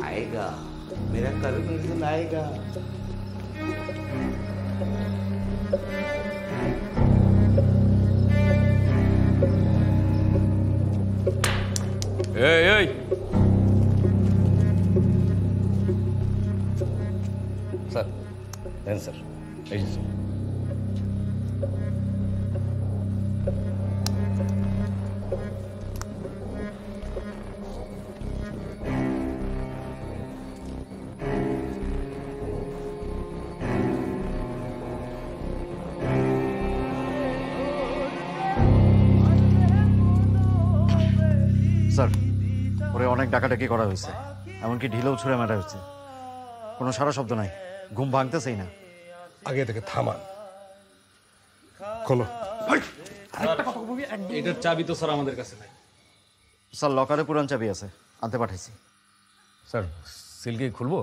आएगा मेरा करुण दिन आएगा। স্যার দেন স্যার, এই যে স্যার। স্যার ওরে অনেক ডাকাডাকি করা হয়েছে, এমনকি ঢিলেও ছুঁড়ে মারা হয়েছে, কোনো সারা শব্দ নাই, ঘুম ভাঙতেছেই না। আগে থেকে থামান, খোলো। এটার চাবি তো স্যার আমাদের কাছে নাই। স্যার লকারে পুরান চাবি আছে, আনতে পাঠাইছি। স্যার সিলকে খুলবো?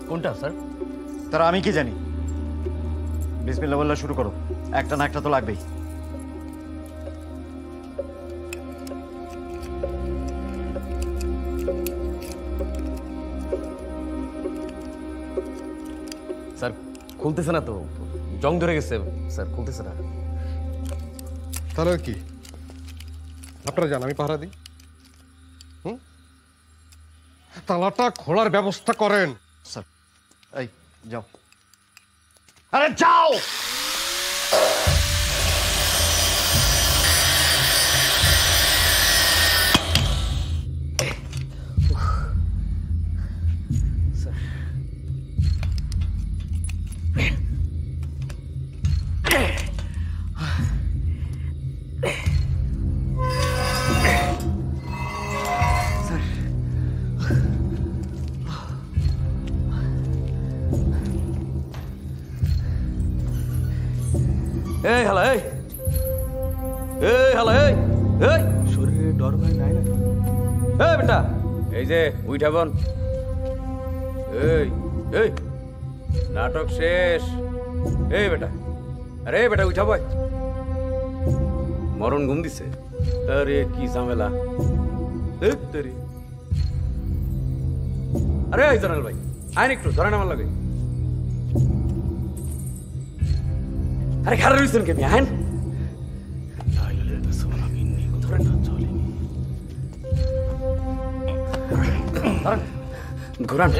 কোনটা স্যার? তারা আমি কি জানি। বিসমিল্লাহ বললে শুরু করো, একটা না একটা তো লাগবেই। স্যার খুলতেছে না তো, জং ধরে গেছে স্যার, খুলতেছে না। তাহলে কি আপনারা জান আমি পাহারা দিই? তালাটা খোলার ব্যবস্থা করেন। স্যার এই যাও, আরে যাও। এই হালা, এই হালা, এই শরীরে ডর ভয় নাই না? এই বেটা, এই যে উইঠা বোন, এই নাটক শেষ। এই বেটা, আরে বেটা উঠা বয়, মরণ ঘুম দিছে। আরে কি ঝামেলা। আরে এই জনাল ভাই আইন একটু ধরেন আমার লাগে। আরে খারাপ রয়েছেন কে আইন ঘোরান।